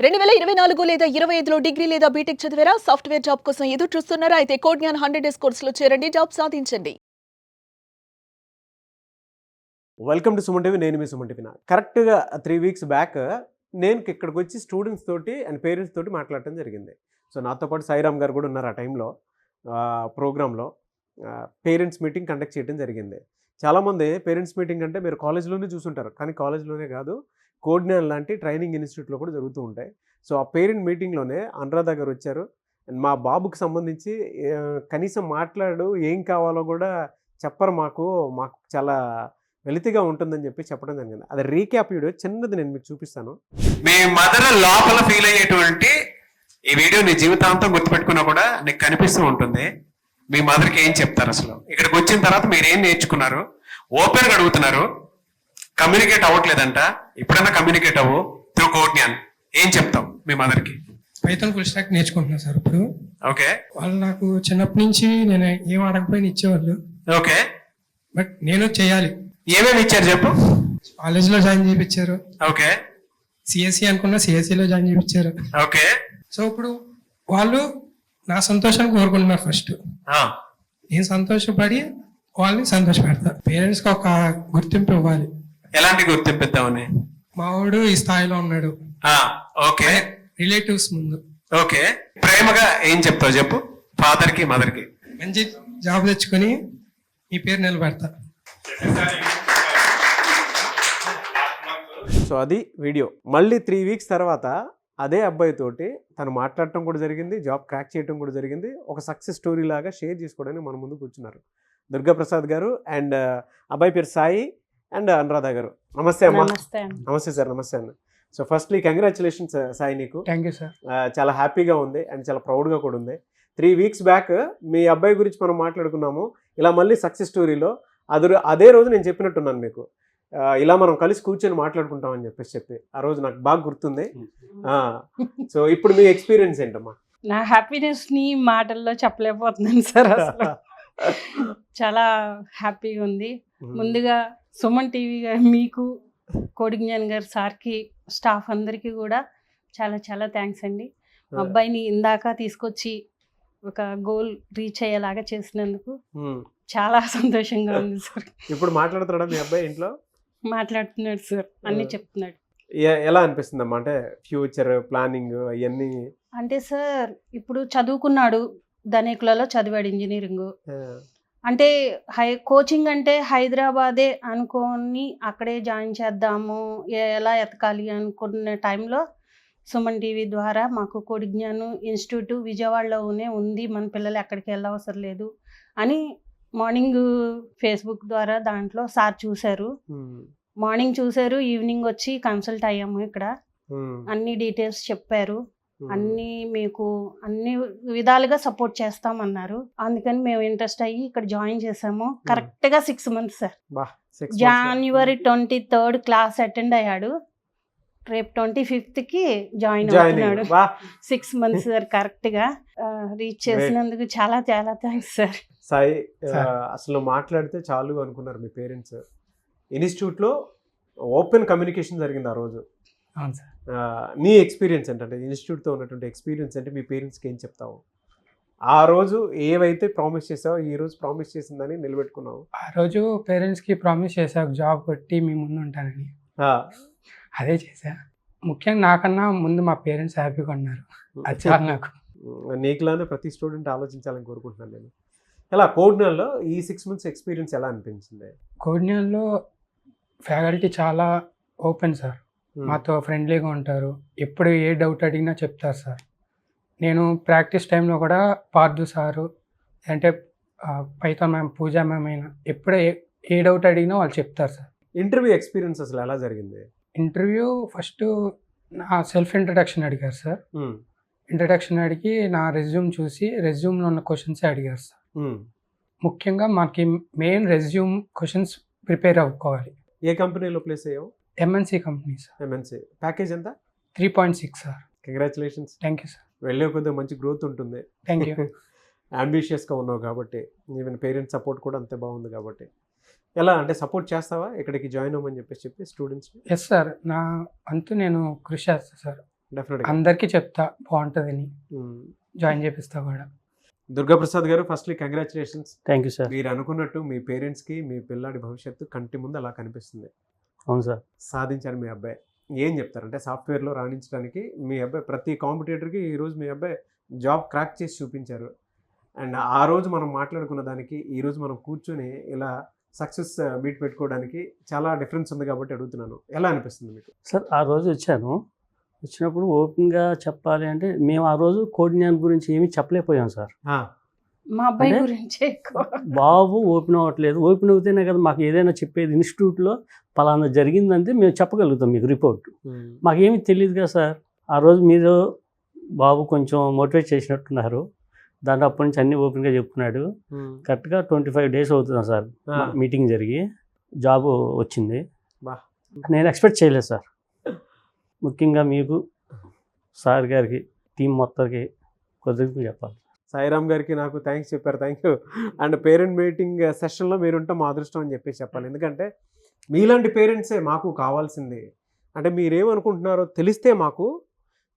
2024 లేదా 25లో డిగ్రీ లేదా బీటెక్ చదివారా? సాఫ్ట్‌వేర్ జాబ్ కోసం ఎదురు చూస్తున్నారా? అయితే కోడ్ జ్ఞాన్ 100 డేస్ కోర్సులో చేరండి, జాబ్ సాధించండి. Welcome to Suman TV. నేను మీ సుమన్ టీవీ. కరెక్ట్గా 3 వీక్స్ బ్యాక్ నేను ఇక్కడికి వచ్చి స్టూడెంట్స్ తోటి అండ్ పేరెంట్స్ తోటి మాట్లాడటం జరిగింది. సో నాతో పాటు సాయిరామ్ గారు కూడా ఉన్నారు. ఆ టైంలో ప్రోగ్రాంలో పేరెంట్స్ మీటింగ్ కండక్ట్ చేయడం జరిగింది. చాలామంది పేరెంట్స్ మీటింగ్ అంటే మీరు కాలేజ్లోనే చూసుంటారు, కానీ కాలేజ్లోనే కాదు, కోడ్ జ్ఞాన్ లాంటి ట్రైనింగ్ ఇన్స్టిట్యూట్లో కూడా జరుగుతూ ఉంటాయి. సో ఆ పేరెంట్ మీటింగ్లోనే అనురాధ గారు వచ్చారు. అండ్ మా బాబుకి సంబంధించి కనీసం మాట్లాడు ఏం కావాలో కూడా చెప్పరు, మాకు చాలా వెలితిగా ఉంటుందని చెప్పి చెప్పడం జరిగింది. అది రీక్యాప్ వీడియో చిన్నది నేను మీకు చూపిస్తాను. మీ మదర్ లోపల ఫీల్ అయ్యేటువంటి ఈ వీడియో నీ జీవితాంతం గుర్తుపెట్టుకున్నా కూడా నీకు కనిపిస్తూ ఉంటుంది. మీ మదర్కి ఏం చెప్తారు? అసలు ఇక్కడికి వచ్చిన తర్వాత మీరు ఏం నేర్చుకున్నారు? ఓపెన్గా అడుగుతున్నారు, కమ్యూనికేట్ అవ్వట్లేదంట. ఇప్పుడన్నా కమ్యూనికేట్ అవ్వు త్రూ కోడ్ జ్ఞాన్. ఏం చెప్తావు మీ మదర్కి? పైథాన్ ఫుల్ స్టాక్ నేర్చుకుంటున్నా సార్ ఇప్పుడు. ఓకే. వాళ్ళు నాకు చిన్నప్పటి నుంచి నేను ఏం అడగపోయినా ఇచ్చేవాళ్ళు. ఓకే. బట్ నేను చేయాలి. ఏమేమి ఇచ్చారు చెప్పు? కాలేజ్లో జాయిన్ చేయించారు. ఓకే. సిఎస్సి అనుకున్నా, సిఎస్సిలో జాయిన్ చేయించారు. ఓకే. సో ఇప్పుడు వాళ్ళు నా సంతోషాన్ని కోరుకుంటున్నారు. ఫస్ట్ నేను సంతోషపడి వాళ్ళని సంతోషపెడతా. పేరెంట్స్కి ఒక గుర్తింపు ఇవ్వాలి. ఎలాంటి గుర్తింపు ఇద్దామని? మావాడు ఈ స్థాయిలో ఉన్నాడు. ఓకే. రిలేటివ్స్ ముందు. ఓకే. ప్రేమగా ఏం చెప్తావు చెప్పు ఫాదర్కి మదర్కి? మంచి జాబ్ తెచ్చుకొని మీ పేరు నిలబెడతా. సో అది వీడియో. మళ్ళీ 3 వీక్స్ తర్వాత అదే అబ్బాయితోటి తను మాట్లాడటం కూడా జరిగింది, జాబ్ క్రాక్ చేయడం కూడా జరిగింది. ఒక సక్సెస్ స్టోరీ లాగా షేర్ చేసుకోవడానికి మన ముందు కూర్చున్నారు దుర్గాప్రసాద్ గారు అండ్ అబ్బాయి పేరు సాయి అండ్ అనురాధ గారు. నమస్తే అమ్మా. నమస్తే సార్. నమస్తే అన్న. సో ఫస్ట్లీ కంగ్రాచులేషన్స్ సాయి, నీకు. Thank you sir. చాలా హ్యాపీగా ఉంది అండ్ చాలా ప్రౌడ్గా కూడా ఉంది. 3 వీక్స్ బ్యాక్ మీ అబ్బాయి గురించి మనం మాట్లాడుకున్నాము. ఇలా మళ్ళీ సక్సెస్ స్టోరీలో అదే రోజు నేను చెప్పినట్టున్నాను మీకు, ఇలా మనం కలిసి కూర్చొని మాట్లాడుకుంటామని చెప్పి ఆ రోజు నాకు బాగా గుర్తుంది. సో ఇప్పుడు మీ ఎక్స్పీరియన్స్ ఏంటమ్మా? నా హ్యాపీనెస్ ని మాటల్లో చెప్పలేకపోతున్నాను సార్. అసలు చాలా హ్యాపీగా ఉంది. ముందుగా సుమన్ టీవీ మీకు, కోడ్ జ్ఞాన్ గారు సార్కి, స్టాఫ్ అందరికీ కూడా చాలా చాలా థ్యాంక్స్ అండి. మా అబ్బాయిని ఇందాక తీసుకొచ్చి ఒక గోల్ రీచ్ అయ్యేలాగా చేసినందుకు చాలా సంతోషంగా ఉంది సార్. ఇప్పుడు మాట్లాడుతున్నాడా మీ అబ్బాయి? ఇంట్లో మాట్లాడుతున్నాడు సార్, అన్ని చెప్తున్నాడు. ఎలా అనిపిస్తుంది అమ్మా? అంటే ఫ్యూచర్ ప్లానింగ్ అవన్నీ అంటే సార్ ఇప్పుడు చదువుకున్నాడు, ధనికులలో చదివాడు ఇంజనీరింగ్. అంటే కోచింగ్ అంటే హైదరాబాదే అనుకొని అక్కడే జాయిన్ చేద్దాము, ఎలా ఎతకాలి అనుకున్న టైంలో సుమన్ టీవీ ద్వారా మాకు కోడ్ జ్ఞాన్ ఇన్స్టిట్యూట్ విజయవాడలోనే ఉంది, మన పిల్లలు ఎక్కడికి వెళ్ళవసరం లేదు అని మార్నింగ్ ఫేస్బుక్ ద్వారా దాంట్లో సార్ చూశారు. మార్నింగ్ చూశారు, ఈవినింగ్ వచ్చి కన్సల్ట్ అయ్యాము. ఇక్కడ అన్ని డీటెయిల్స్ చెప్పారు, అన్ని మీకు అన్ని విధాలుగా సపోర్ట్ చేస్తామన్నారు. అందుకని మేము ఇంట్రెస్ట్ అయ్యి ఇక్కడ జాయిన్ చేసాము. కరెక్ట్గా 6 మంత్స్ సార్. జనవరి 23 క్లాస్ అటెండ్ అయ్యాడు. రేపు 25కి జాయిన్ అవుతున్నాడు. 6 మంత్స్ సార్ కరెక్ట్గా రీచ్ చేసినందుకు చాలా చాలా థ్యాంక్స్ సార్. సాయి, అసలు మాట్లాడితే చాలు అనుకున్నారు మీ పేరెంట్స్. ఇన్స్టిట్యూట్లో ఓపెన్ కమ్యూనికేషన్ జరిగింది ఆ రోజు. అవును సార్. నీ ఎక్స్పీరియన్స్ ఏంటంటే, ఇన్స్టిట్యూట్తో ఉన్నటువంటి ఎక్స్పీరియన్స్ అంటే మీ పేరెంట్స్కి ఏం చెప్తావు? ఆ రోజు ఏవైతే ప్రామిస్ చేసావో ఈ రోజు ప్రామిస్ చేసిందని నిలబెట్టుకున్నావు? ఆ రోజు పేరెంట్స్కి ప్రామిస్ చేశాను, జాబ్ కొట్టి మీ ముందు ఉంటానని. అదే చేశా. ముఖ్యంగా నాకన్నా ముందు మా పేరెంట్స్ హ్యాపీగా ఉన్నారు. అది చాలు నాకు. నీకులానే ప్రతి స్టూడెంట్ ఆలోచించాలని కోరుకుంటున్నాను నేను. ఎలా కోడ్ జ్ఞాన్లో ఈ 6 మంత్స్ ఎక్స్పీరియన్స్ ఎలా అనిపించింది? కోడ్ జ్ఞాన్లో ఫ్యాకల్టీ చాలా ఓపెన్ సార్, మాతో ఫ్రెండ్లీగా ఉంటారు. ఎప్పుడు ఏ డౌట్ అడిగినా చెప్తారు సార్. నేను ప్రాక్టీస్ టైంలో కూడా పార్థు సారు అంటే పైథాన్ మ్యామ్, పూజా మ్యామ్ అయినా ఎప్పుడు ఏ డౌట్ అడిగినా వాళ్ళు చెప్తారు సార్. ఇంటర్వ్యూ ఎక్స్పీరియన్స్ అసలు ఎలా జరిగింది? ఇంటర్వ్యూ ఫస్ట్ నా సెల్ఫ్ ఇంట్రడక్షన్ అడిగారు సార్. ఇంట్రడక్షన్ అడిగి నా రెజ్యూమ్ చూసి రెజ్యూమ్లో ఉన్న క్వశ్చన్స్ అడిగారు సార్. ముఖ్యంగా మనకి మెయిన్ రెజ్యూమ్ క్వశ్చన్స్ ప్రిపేర్ అవ్వుకోవాలి. ఏ కంపెనీలో ప్లేస్ అయ్యావు? MNC company sir. MNC. Package ఎంత? 3.6 sir. Congratulations. Thank you sir. వెళ్ళే కొద్దిగా మంచి గ్రోత్ ఉంటుంది. Thank you. అంబిషియస్గా ఉన్నావు కాబట్టి, ఈవెన్ పేరెంట్స్ సపోర్ట్ కూడా అంతే బాగుంది కాబట్టి. ఎలా అంటే సపోర్ట్ చేస్తావా ఇక్కడికి జాయిన్ అవ్వమని చెప్పి స్టూడెంట్స్? ఎస్ సార్, నా అంతు నేను కృషి చేస్తాను సార్. డెఫినెట్గా. అందరికీ చెప్తా బాగుంటుందని, జాయిన్ చేపిస్తా కూడా. దుర్గాప్రసాద్ గారు, firstly congratulations. Thank you sir. మీరు అనుకున్నట్టు మీ పేరెంట్స్కి మీ పిల్లాడి భవిష్యత్తు కంటి ముందు అలా కనిపిస్తుంది. అవును సార్. సాధించారు మీ అబ్బాయి. ఏం చెప్తారు అంటే సాఫ్ట్వేర్లో రాణించడానికి మీ అబ్బాయి ప్రతి కాంపిటేటర్కి ఈరోజు మీ అబ్బాయి జాబ్ క్రాక్ చేసి చూపించారు. అండ్ ఆ రోజు మనం మాట్లాడుకున్న దానికి ఈరోజు మనం కూర్చొని ఇలా సక్సెస్ మీట్ పెట్టుకోవడానికి చాలా డిఫరెన్స్ ఉంది కాబట్టి అడుగుతున్నాను, ఎలా అనిపిస్తుంది మీకు? సార్ ఆ రోజు వచ్చినప్పుడు ఓపెన్గా చెప్పాలి అంటే మేము ఆ రోజు కోడిజ్ఞాన్ గురించి ఏమీ చెప్పలేకపోయాం సార్. మా అబ్బాయి అంటే గురించి ఎక్కువ. బాబు ఓపెన్ అవ్వట్లేదు, ఓపెన్ అవుతేనే కదా మాకు ఏదైనా చెప్పేది. ఇన్స్టిట్యూట్లో పలానా జరిగిందంటే మేము చెప్పగలుగుతాం మీకు రిపోర్ట్. మాకేమీ తెలియదు కదా సార్. ఆ రోజు మీరు బాబు కొంచెం మోటివేట్ చేసినట్టున్నారు. దాంట్లో అప్పటి నుంచి అన్నీ ఓపెన్గా చెప్తున్నాడు. కరెక్ట్గా 25 days అవుతుంది సార్ మీటింగ్ జరిగి జాబ్ వచ్చింది. నేను ఎక్స్పెక్ట్ చేయలేదు సార్. ముఖ్యంగా మీకు, సార్ గారికి, టీం మొత్తానికి కృతజ్ఞతలు చెప్పాలి. సాయిరామ్ గారికి నాకు థ్యాంక్స్ చెప్పారు, thank you. And parent meeting సెషన్లో మీరుంటే మా అదృష్టం అని చెప్పేసి చెప్పాలి. ఎందుకంటే మీలాంటి పేరెంట్సే మాకు కావాల్సింది. అంటే మీరేమనుకుంటున్నారో తెలిస్తే మాకు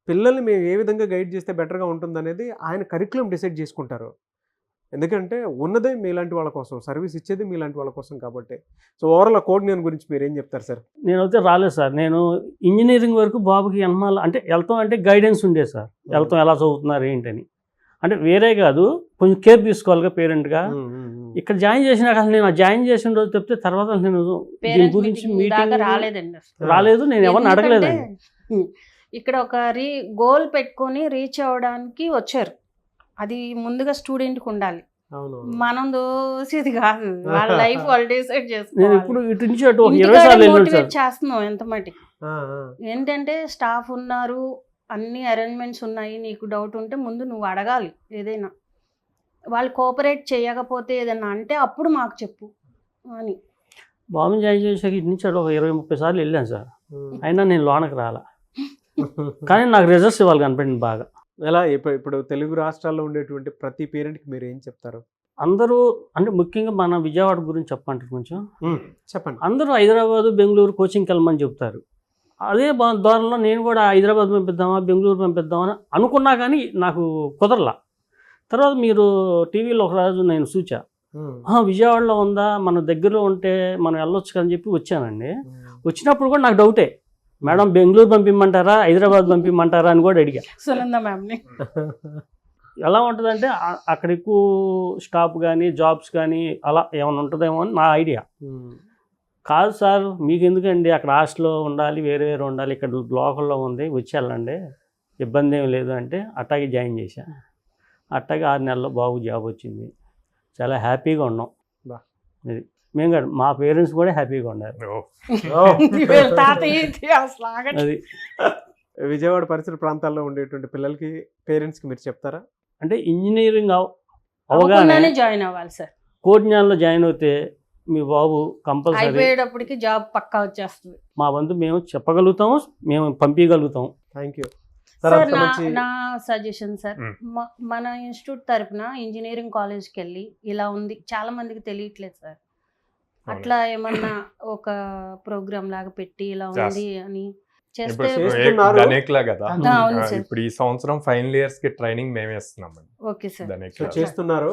పిల్లల్ని మేము ఏ విధంగా గైడ్ చేస్తే బెటర్గా ఉంటుందనేది ఆయన కరికులం డిసైడ్ చేసుకుంటారు. ఎందుకంటే ఉన్నదే మీలాంటి వాళ్ళ కోసం, సర్వీస్ ఇచ్చేది మీలాంటి వాళ్ళ కోసం కాబట్టి. సో ఓవరాల్ కోడిజ్ఞాన్ గురించి మీరు ఏం చెప్తారు సార్? నేనైతే రాలేదు సార్. నేను ఇంజనీరింగ్ వరకు బాబుకి ఎనమాల అంటే వెళ్తాం అంటే గైడెన్స్ ఉండేది సార్. వెళ్తాం ఎలా చదువుతున్నారు ఏంటని. అంటే వేరే కాదు, కొంచెం కేర్ తీసుకోవాలిగా పేరెంట్గా. ఇక్కడ జాయిన్ చేసినాక అసలు నేను జాయిన్ చేసిన రోజు చెప్తే తర్వాత నేను దీని గురించి మీటింగ్ రాలేదు, నేను ఎవరిని అడగలేదండి. ఇక్కడ ఒక గోల్ పెట్టుకొని రీచ్ అవ్వడానికి వచ్చారు. అది ముందుగా స్టూడెంట్కి ఉండాలి. మనం దోసేది కాదు, వాళ్ళ లైఫ్ వాళ్ళు డిసైడ్ నేను ఇప్పుడు ఇటు నుంచి అటు 20 సార్లు మోటివేట్ చేస్తున్నాం ఎంత మటుకి. ఏంటంటే స్టాఫ్ ఉన్నారు, అన్ని అరేంజ్మెంట్స్ ఉన్నాయి, నీకు డౌట్ ఉంటే ముందు నువ్వు అడగాలి. ఏదైనా వాళ్ళు కోఆపరేట్ చేయకపోతే ఏదైనా అంటే అప్పుడు మాకు చెప్పు అని. బాబుని జాయిన్ చేసాక ఇటు నుంచి అటు 20-30 సార్లు వెళ్ళాను సార్. అయినా నేను లోనకి రాలా. కానీ నాకు రిజల్ట్స్ ఇవ్వాలి కనపడింది బాగా. ఎలా ఇప్పుడు తెలుగు రాష్ట్రాల్లో ఉండేటువంటి ప్రతి పేరెంట్కి మీరు ఏం చెప్తారు? అందరూ అంటే ముఖ్యంగా మన విజయవాడ గురించి చెప్పంటారు కొంచెం. చెప్పండి. అందరూ హైదరాబాద్, బెంగళూరు కోచింగ్కి వెళ్ళమని చెప్తారు. అదే దారిలో నేను కూడా హైదరాబాద్ పంపిద్దామా, బెంగళూరు పంపిద్దామని అనుకున్నా కానీ నాకు కుదరలా. తర్వాత మీరు టీవీలో ఒకరోజు నేను చూచా, విజయవాడలో ఉందా, మన దగ్గరలో ఉంటే మనం వెళ్ళొచ్చు అని చెప్పి వచ్చానండి. వచ్చినప్పుడు కూడా నాకు డౌటే, మేడం బెంగళూరు పంపిమ్మంటారా, హైదరాబాద్ పంపిమ్మంటారా అని కూడా అడిగా సునంద మ్యామ్ని. ఎలా ఉంటుందంటే అక్కడ ఎక్కువ స్టాప్ కానీ జాబ్స్ కానీ అలా ఏమైనా ఉంటుందేమో అని నా ఐడియా. కాదు సార్, మీకు ఎందుకండి, అక్కడ హాస్టల్లో ఉండాలి, వేరే వేరే ఉండాలి, ఇక్కడ లోకల్లో ఉంది, వచ్చి వెళ్ళండి, ఇబ్బంది ఏం లేదు అంటే అట్టాగే జాయిన్ చేశా. అట్టాగే 6 నెలల్లో బాబు జాబ్ వచ్చింది. చాలా హ్యాపీగా ఉన్నాం. ఇది మేము కాదు, మా పేరెంట్స్ కూడా హ్యాపీగా ఉన్నారు. అది విజయవాడ పరిసర ప్రాంతాల్లో ఉండేటువంటి పిల్లలకి, పేరెంట్స్కి మీరు చెప్తారా? అంటే ఇంజనీరింగ్ అవగానే జాయిన్ అవ్వాలి సార్. కోడిజ్ఞాన్లో జాయిన్ అవుతే మీ బాబు కంపల్సరీ అయిపోయేటప్పటికి జాబ్ పక్కా వచ్చేస్తుంది. మా వంతు మేము చెప్పగలుగుతాము, మేము పంపించగలుగుతాం. Thank you sir. నా సజెషన్ సార్, మన ఇన్స్టిట్యూట్ తరఫున ఇంజనీరింగ్ కాలేజ్కి వెళ్ళి ఇలా ఉంది, చాలా మందికి తెలియట్లేదు సార్. అట్లా ఏమన్నా ఒక ప్రోగ్రామ్ లాగా పెట్టి ఇలా ఉంది అని చేస్తే. ఇప్పుడు ఈ సంవత్సరం ఫైనల్ ఇయర్స్ కి ట్రైనింగ్ మేమే ఇస్తున్నాం. ఓకే సార్, చేస్తున్నారు.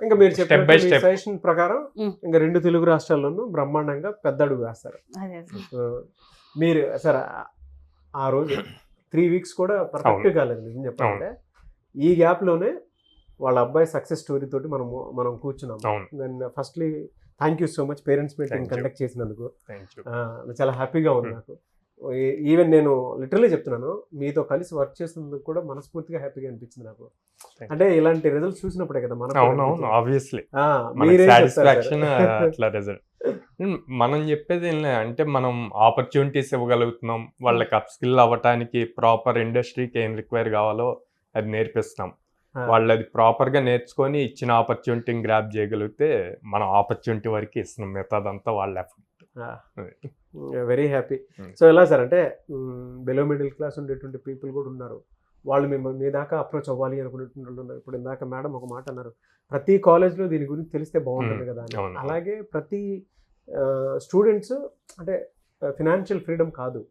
ఇంకా మీరు చెప్పిన సజెషన్ ప్రకారం ఇంకా 2 తెలుగు రాష్ట్రాల్లోనూ బ్రహ్మాండంగా పెద్ద అడుగు వేస్తారు. మీరు సార్ ఆ రోజు 3 weeks కూడా పర్ఫెక్ట్ కాలేదు నిజం చెప్పాలంటే. ఈ గ్యాప్ లోనే వాళ్ళ అబ్బాయి సక్సెస్ స్టోరీ తోటి మనం కూర్చున్నాం. Firstly thank you so much parents meeting conduct చేసినందుకు. చాలా హ్యాపీగా ఉంది నాకు. ఈవెన్ నేను లిటరల్లీ చెప్తున్నాను, మీతో కలిసి వర్క్ చేసినందుకు కూడా మనస్ఫూర్తిగా హ్యాపీగా అనిపించింది నాకు. అంటే ఇలాంటి రిజల్ట్స్ చూసినప్పుడే కదా మనం చెప్పేది అంటే మనం ఆపర్చునిటీస్ ఇవ్వగలుగుతున్నాం, వాళ్ళకి అప్ స్కిల్ అవ్వటానికి ప్రాపర్ ఇండస్ట్రీకి ఏం రిక్వైర్ కావాలో అది నేర్పిస్తున్నాం. వాళ్ళు అది ప్రాపర్గా నేర్చుకొని ఇచ్చిన ఆపర్చునిటీని గ్రాప్ చేయగలిగితే మనం ఆపర్చునిటీ వరకు ఇస్తున్నాం, మిగతాదంతా వాళ్ళ ఎఫర్ట్. Very happy. సో ఎలా సార్ అంటే బిలో మిడిల్ క్లాస్ ఉండేటువంటి పీపుల్ కూడా ఉన్నారు, వాళ్ళు మీ దాకా అప్రోచ్ అవ్వాలి అనుకునేటువంటి వాళ్ళు ఉన్నారు. ఇప్పుడు ఇందాక మేడం ఒక మాట అన్నారు, ప్రతి కాలేజ్లో దీని గురించి తెలిస్తే బాగుంటుంది కదా అని. అలాగే ప్రతి స్టూడెంట్స్ అంటే ఫినాన్షియల్ ఫ్రీడమ్ కాదు,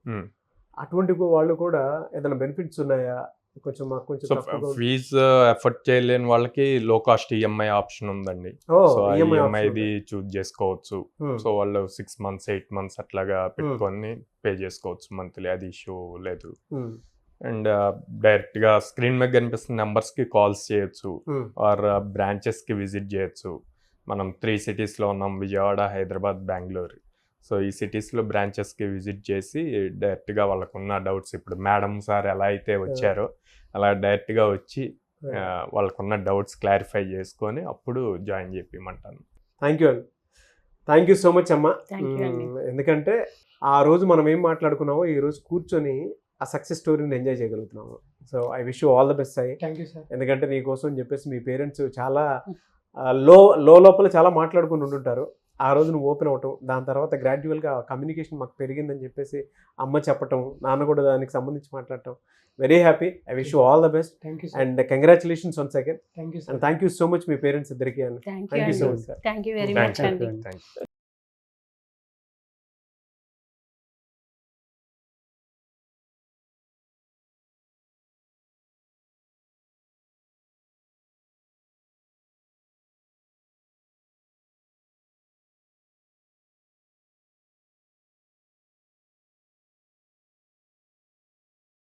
అటువంటి వాళ్ళు కూడా ఏదైనా బెనిఫిట్స్ ఉన్నాయా? కొంచెం మాకు కొంచెం సో తక్కువగా ఫీజు ఎఫర్ట్ చేయలేని వాళ్ళకి లో కాస్ట్ ఈఎంఐ ఆప్షన్ ఉందండి. సో ఆ EMI ఈఎంఐది చూజ్ చేసుకోవచ్చు. సో వాళ్ళు 6 months 8 months అట్లాగా పెట్టుకొని పే చేసుకోవచ్చు మంత్లీ, అది ఇష్యూ లేదు. అండ్ డైరెక్ట్గా స్క్రీన్ మీద కనిపిస్తున్న నెంబర్స్కి కాల్స్ చేయొచ్చు ఆర్ బ్రాంచెస్కి విజిట్ చేయొచ్చు. మనం 3 cities-లో ఉన్నాం, విజయవాడ, హైదరాబాద్, బెంగళూరు. సో ఈ సిటీస్లో బ్రాంచెస్కి విజిట్ చేసి డైరెక్ట్గా వాళ్ళకున్న డౌట్స్, ఇప్పుడు మేడం సార్ ఎలా అయితే వచ్చారో అలా డైరెక్ట్గా వచ్చి వాళ్ళకున్న డౌట్స్ క్లారిఫై చేసుకొని అప్పుడు జాయిన్ చేపిమంటాను. థ్యాంక్ యూ అండి, థ్యాంక్ యూ సో మచ్ అమ్మా. Thank you అండి. ఎందుకంటే ఆ రోజు మనం ఏం మాట్లాడుకున్నామో ఈ రోజు కూర్చొని ఆ సక్సెస్ స్టోరీని ఎంజాయ్ చేయగలుగుతున్నాము. So I wish you all the best Sai. Thank you sir. ఎందుకంటే నీ కోసం అని చెప్పేసి మీ పేరెంట్స్ చాలా లోపల చాలా మాట్లాడుకుని ఉంటుంటారు. ఆ రోజు నువ్వు ఓపెన్ అవ్వటం, దాని తర్వాత గ్రాడ్యువల్గా కమ్యూనికేషన్ మాకు పెరిగిందని చెప్పేసి అమ్మ చెప్పటం, నాన్న కూడా దానికి సంబంధించి మాట్లాడటం, very happy. I wish you all the best thank you sir. And congratulations once again. Thank you and sir. Thank you so much మీ పేరెంట్స్ ఇద్దరికి. Thank Thank you you so అండి. much, sir. Thank you very thank much you అండి. Thank you.